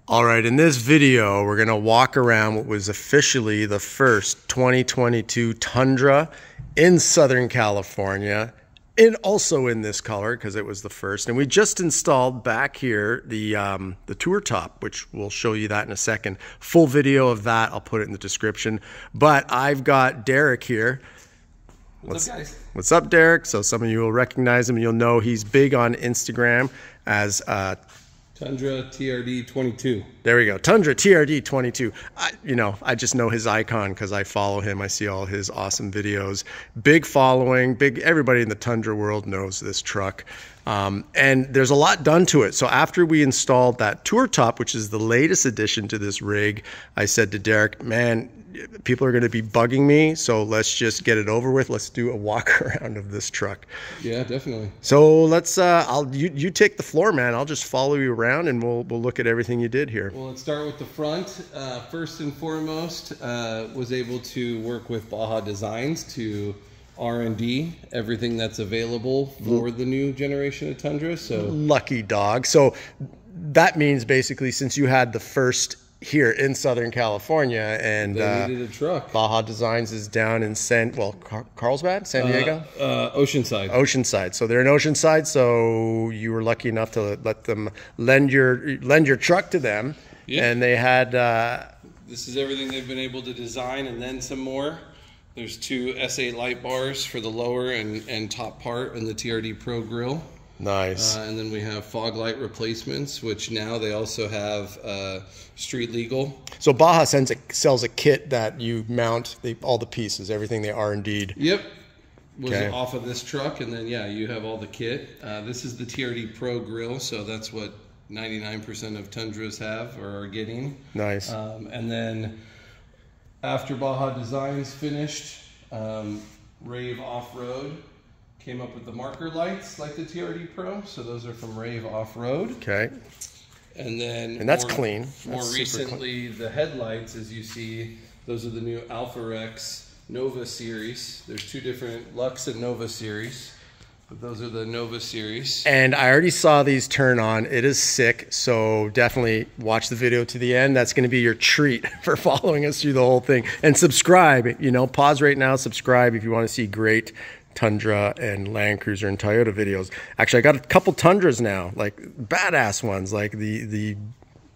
All right, in this video, we're gonna walk around what was officially the first 2022 Tundra in Southern California, and also in this color because it was the first. And we just installed back here the Tourtop, which we'll show you that in a second. Full video of that, I'll put it in the description. But I've got Derek here. What's up, guys? What's up, Derek? So some of you will recognize him. You'll know he's big on Instagram as TundraTRD22. There we go. TundraTRD22. I just know his icon because I follow him. I see all his awesome videos. Big following. Everybody in the Tundra world knows this truck. And there's a lot done to it. So after we installed that Tourtop, which is the latest addition to this rig, I said to Derek, man, people are going to be bugging me, so let's just get it over with. Let's do a walk around of this truck. Yeah, definitely. So let's you take the floor, man. I'll just follow you around and we'll look at everything you did here. Well, let's start with the front. First and foremost, was able to work with Baja Designs to R&D everything that's available for the new generation of Tundra. So lucky dog. So that means basically since you had the first here in Southern California, and they needed a truck. Baja Designs is down in Carlsbad, San Diego? Oceanside. Oceanside. So they're in Oceanside, so you were lucky enough to let them lend your truck to them. Yep. And they had... this is everything they've been able to design and then some more. There's two S8 light bars for the lower and top part and the TRD Pro grille. Nice. And then we have fog light replacements, which now they also have street legal. So Baja sells a kit that you mount all the pieces, everything they R&D'd. Yep. Was off of this truck, and then yeah, you have all the kit. This is the TRD Pro grille, so that's what 99% of Tundras have or are getting. Nice. And then after Baja Designs finished, Rave Off-Road came up with the marker lights like the TRD Pro, so those are from Rave Off-Road. Okay. And that's clean. More recently, the headlights, as you see, those are the new Alpha Rex Nova series. There's two different Lux and Nova series, but those are the Nova series. And I already saw these turn on. It is sick, so definitely watch the video to the end. That's going to be your treat for following us through the whole thing. And subscribe, pause right now, subscribe if you want to see great Tundra and Land Cruiser and Toyota videos. Actually, I got a couple Tundras now, like badass ones, like the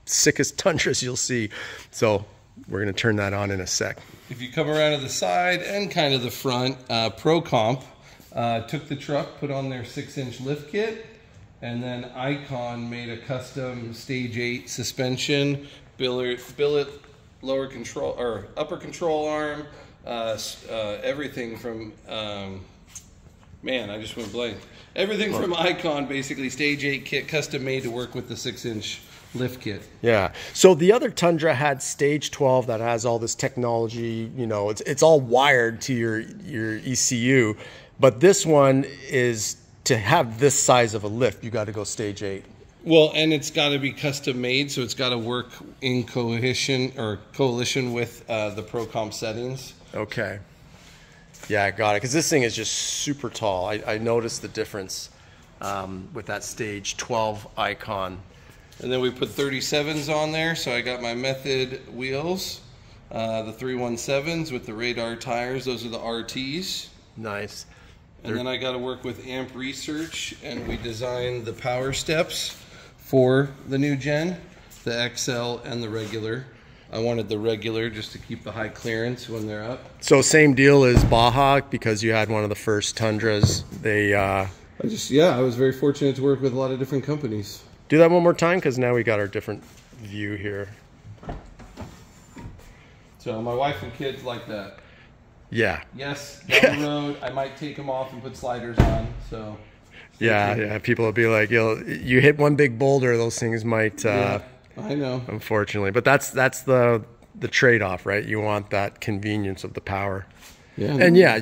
sickest Tundras you'll see. So we're going to turn that on in a sec. If you come around to the side and kind of the front, Pro Comp took the truck, put on their 6-inch lift kit, and then Icon made a custom Stage 8 suspension, billet lower control or upper control arm, everything from man, I just went blank. Everything from Icon, basically, Stage 8 kit, custom made to work with the 6-inch lift kit. Yeah. So the other Tundra had Stage 12 that has all this technology, it's all wired to your ECU. But this one is to have this size of a lift, you got to go Stage 8. Well, and it's got to be custom made, so it's got to work in coalition with the Pro Comp settings. Okay. Yeah, I got it. Because this thing is just super tall. I noticed the difference with that Stage 12 Icon. And then we put 37s on there. So I got my Method wheels, the 317s with the radar tires. Those are the RTs. Nice. And then I got to work with Amp Research, and we designed the power steps for the new gen, the XL and the regular. I wanted the regular just to keep the high clearance when they're up. So same deal as Baja, because you had one of the first Tundras. I was very fortunate to work with a lot of different companies. Do that one more time, because now we got our different view here. So my wife and kids like that. Yeah. Yes, down the road, I might take them off and put sliders on. So. Yeah. People will be like, you hit one big boulder, those things might. Yeah. I know. Unfortunately, but that's the trade-off, right? You want that convenience of the power. Yeah. And yeah,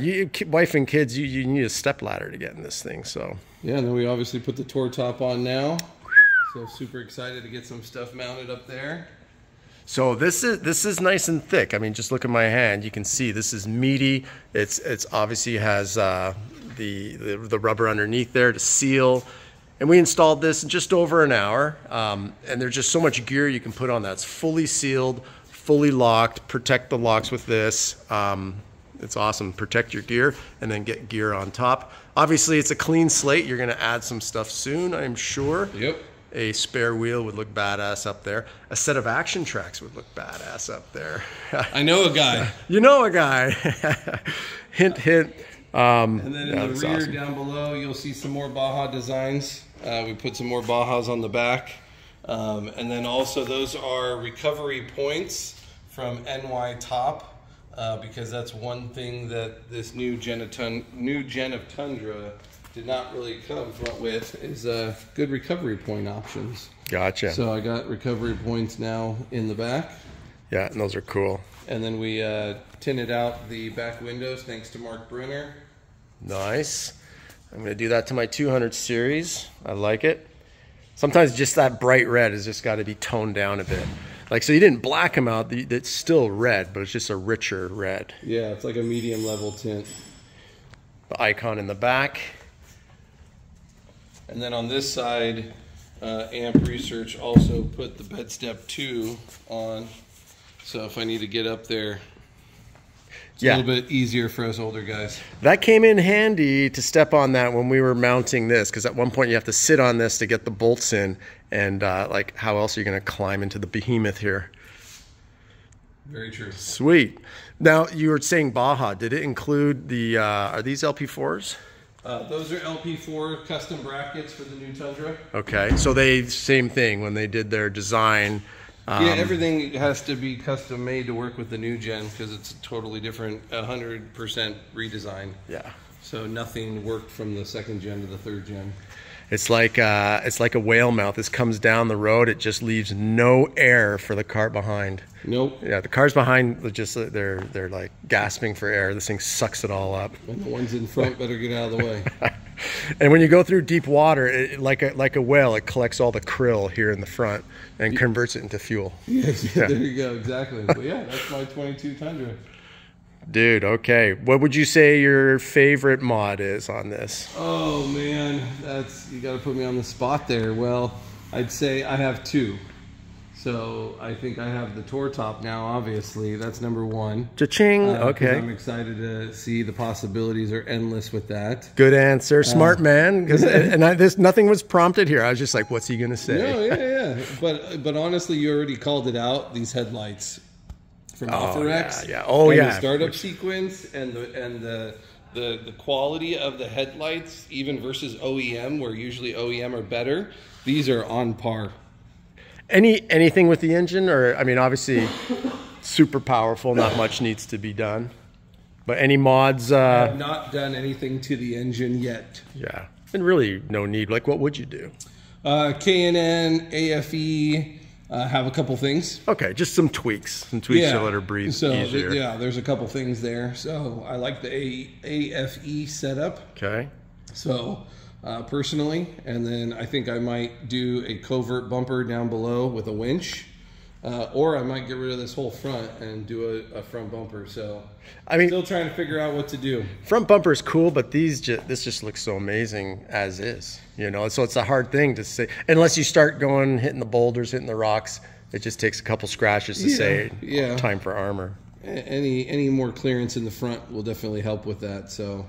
wife and kids, you need a step ladder to get in this thing. So. Yeah, and then we obviously put the Tourtop on now. So super excited to get some stuff mounted up there. So this is nice and thick. I mean, just look at my hand. You can see this is meaty. It's obviously has the rubber underneath there to seal. And we installed this in just over an hour. And there's just so much gear you can put on that. It's fully sealed, fully locked. Protect the locks with this. It's awesome. Protect your gear and then get gear on top. Obviously, it's a clean slate. You're going to add some stuff soon, I'm sure. Yep. A spare wheel would look badass up there. A set of action tracks would look badass up there. I know a guy. You know a guy. Hint, hint. And then in the rear awesome. Down below, you'll see some more Baja designs. We put some more Bajas on the back. And then also those are recovery points from NY Top. Because that's one thing that this new gen of Tundra did not really come front with is good recovery point options. Gotcha. So I got recovery points now in the back. Yeah, and those are cool. And then we tinted out the back windows thanks to Mark Brenner. Nice. I'm going to do that to my 200 series. I like it. Sometimes just that bright red has just got to be toned down a bit. Like, so you didn't black them out. It's still red, but it's just a richer red. Yeah, it's like a medium level tint. The icon in the back. And then on this side, Amp Research also put the bed step 2 on. So if I need to get up there, it's a little bit easier for us older guys. That came in handy to step on that when we were mounting this, because at one point you have to sit on this to get the bolts in. And like, how else are you going to climb into the behemoth here? Very true. Sweet. Now, you were saying Baja. Did it include the, are these LP4s? Those are LP4 custom brackets for the new Tundra. Okay, so they, same thing when they did their design. Yeah, everything has to be custom made to work with the new gen because it's a totally different, 100% redesign. Yeah. So nothing worked from the second gen to the third gen. It's like a whale mouth. This comes down the road. It just leaves no air for the car behind. Nope. Yeah, the cars behind just they're like gasping for air. This thing sucks it all up. And the ones in front better get out of the way. And when you go through deep water, like a whale, it collects all the krill here in the front and converts it into fuel. Yes, yeah. There you go, exactly. But yeah, that's my 22 Tundra. Dude, okay. What would you say your favorite mod is on this? Oh man, you got to put me on the spot there. Well, I'd say I have 2. So I think I have the Tourtop now, obviously. That's number 1. Cha-ching, okay. I'm excited to see the possibilities are endless with that. Good answer, smart man. Nothing was prompted here. I was just like, what's he going to say? No, yeah. But honestly, you already called it out, these headlights. From AutoRex, the startup sequence and the quality of the headlights, even versus OEM, where usually OEM are better. These are on par. Anything with the engine, or I mean, obviously, super powerful. Not much needs to be done. But any mods? I have not done anything to the engine yet. Yeah, and really no need. Like, what would you do? K&N, AFE. Have a couple things. Okay, just some tweaks to let her breathe easier. There's a couple things there. So I like the AFE setup. Okay. So personally, and then I think I might do a covert bumper down below with a winch, or I might get rid of this whole front and do a front bumper. So I mean, still trying to figure out what to do. Front bumper is cool, but this just looks so amazing as is. You know, so it's a hard thing to say unless you start going hitting the boulders, hitting the rocks. It just takes a couple scratches to say time for armor. Any more clearance in the front will definitely help with that. So,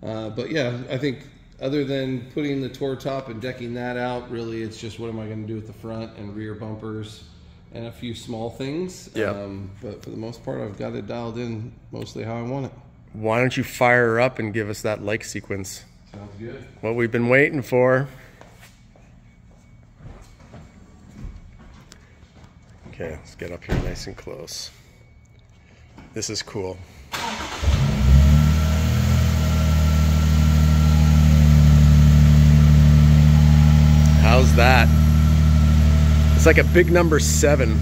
but yeah, I think other than putting the Tourtop and decking that out, really it's just what am I going to do with the front and rear bumpers and a few small things. Yeah. But for the most part, I've got it dialed in mostly how I want it. Why don't you fire her up and give us that like sequence? Sounds good. What we've been waiting for. Okay, let's get up here nice and close. This is cool. How's that? It's like a big number 7.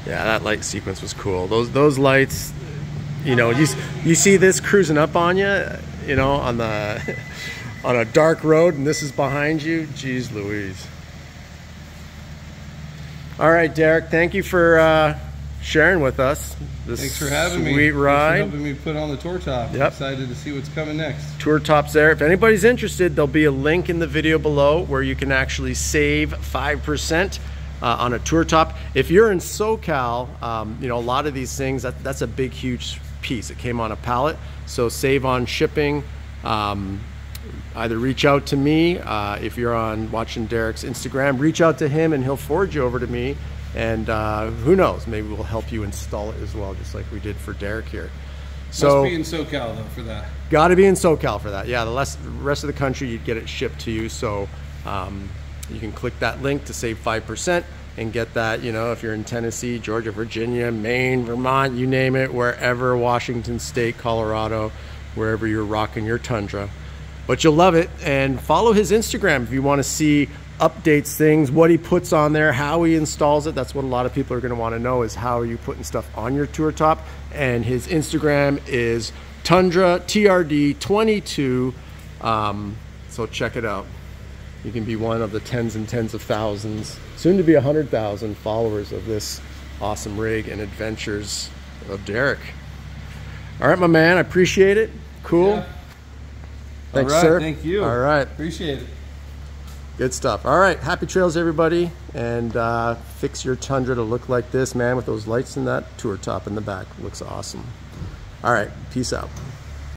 Yeah, that light sequence was cool. Those lights, you know, you see this cruising up on you, you know, on the on a dark road, and this is behind you. Jeez Louise. All right, Derek, thank you for sharing with us this Thanks for having me. Sweet ride. Thanks for helping me put on the Tourtop. Yep. I'm excited to see what's coming next. Tourtop's there. If anybody's interested, there'll be a link in the video below where you can actually save 5% on a Tourtop. If you're in SoCal, you know, a lot of these things, that's a big, huge piece. It came on a pallet, so save on shipping. Either reach out to me, if you're watching Derek's Instagram, reach out to him and he'll forward you over to me. And who knows, maybe we'll help you install it as well, just like we did for Derek here. So, must be in SoCal though for that. Got to be in SoCal for that. Yeah, the rest of the country, you'd get it shipped to you. So you can click that link to save 5% and get that, you know, if you're in Tennessee, Georgia, Virginia, Maine, Vermont, you name it, wherever, Washington State, Colorado, wherever you're rocking your Tundra. But you'll love it. And follow his Instagram if you want to see updates, things, what he puts on there, how he installs it. That's what a lot of people are going to want to know, is how are you putting stuff on your Tourtop. And his Instagram is TundraTRD22. So check it out. You can be one of the tens and tens of thousands, soon to be 100,000 followers of this awesome rig and adventures of Derek. All right, my man, I appreciate it. Cool. Yeah. Thanks, all right, sir. Thank you. All right. Appreciate it. Good stuff. All right. Happy trails, everybody. And fix your Tundra to look like this, man, with those lights and that Tourtop in the back. Looks awesome. All right. Peace out.